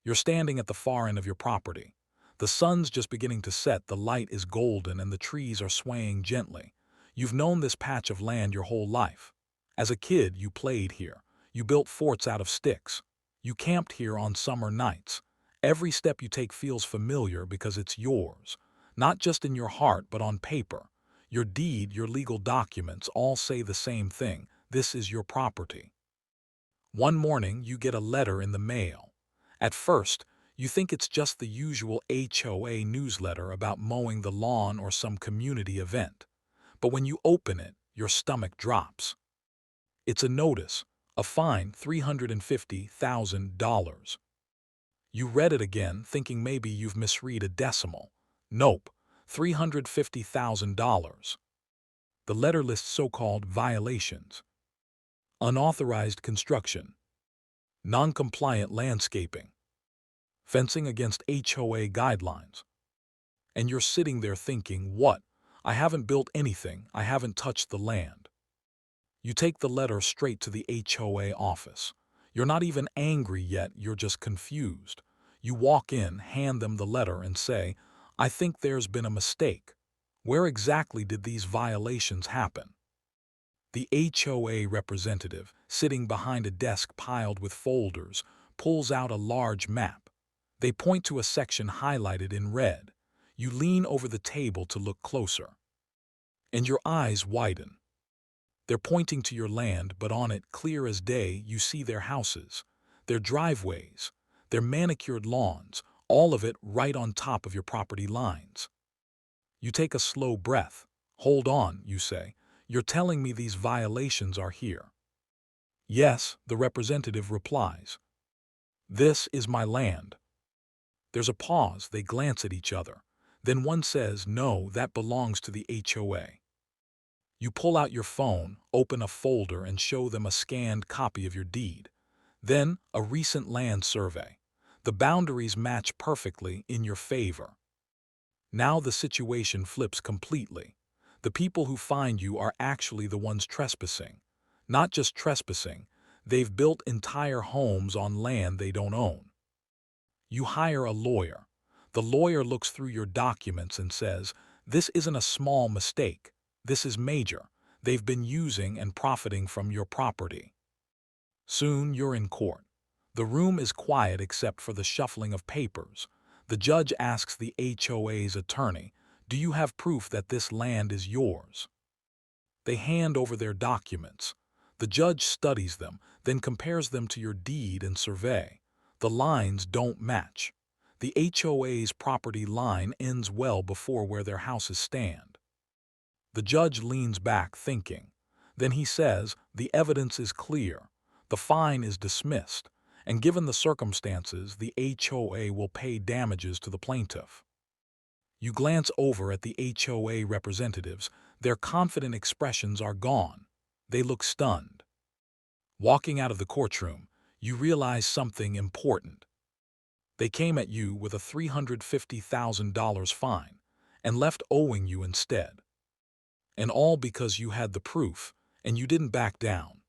You're standing at the far end of your property. The sun's just beginning to set, the light is golden, and the trees are swaying gently. You've known this patch of land your whole life. As a kid, you played here. You built forts out of sticks. You camped here on summer nights. Every step you take feels familiar because it's yours, not just in your heart but on paper. Your deed, your legal documents all say the same thing: this is your property. One morning, you get a letter in the mail. At first, you think it's just the usual HOA newsletter about mowing the lawn or some community event. But when you open it, your stomach drops. It's a notice, a fine $350,000. You read it again, thinking maybe you've misread a decimal. Nope, $350,000. The letter lists so-called violations: unauthorized construction, non-compliant landscaping, fencing against HOA guidelines. And you're sitting there thinking, what? I haven't built anything, I haven't touched the land. You take the letter straight to the HOA office. You're not even angry yet, you're just confused. You walk in, hand them the letter, and say, I think there's been a mistake. Where exactly did these violations happen? The HOA representative, sitting behind a desk piled with folders, pulls out a large map. They point to a section highlighted in red. You lean over the table to look closer, and your eyes widen. They're pointing to your land, but on it, clear as day, you see their houses, their driveways, their manicured lawns, all of it right on top of your property lines. You take a slow breath. Hold on, you say. You're telling me these violations are here? Yes, the representative replies. This is my land. There's a pause. They glance at each other. Then one says, no, that belongs to the HOA. You pull out your phone, open a folder, and show them a scanned copy of your deed. Then, a recent land survey. The boundaries match perfectly in your favor. Now the situation flips completely. The people who find you are actually the ones trespassing. Not just trespassing, they've built entire homes on land they don't own. You hire a lawyer. The lawyer looks through your documents and says, this isn't a small mistake. This is major. They've been using and profiting from your property. Soon you're in court. The room is quiet except for the shuffling of papers. The judge asks the HOA's attorney, do you have proof that this land is yours? They hand over their documents. The judge studies them, then compares them to your deed and survey. The lines don't match. The HOA's property line ends well before where their houses stand. The judge leans back, thinking. Then he says, the evidence is clear. The fine is dismissed, and given the circumstances, the HOA will pay damages to the plaintiff. You glance over at the HOA representatives. Their confident expressions are gone. They look stunned. Walking out of the courtroom, you realize something important. They came at you with a $350,000 fine and left owing you instead. And all because you had the proof and you didn't back down.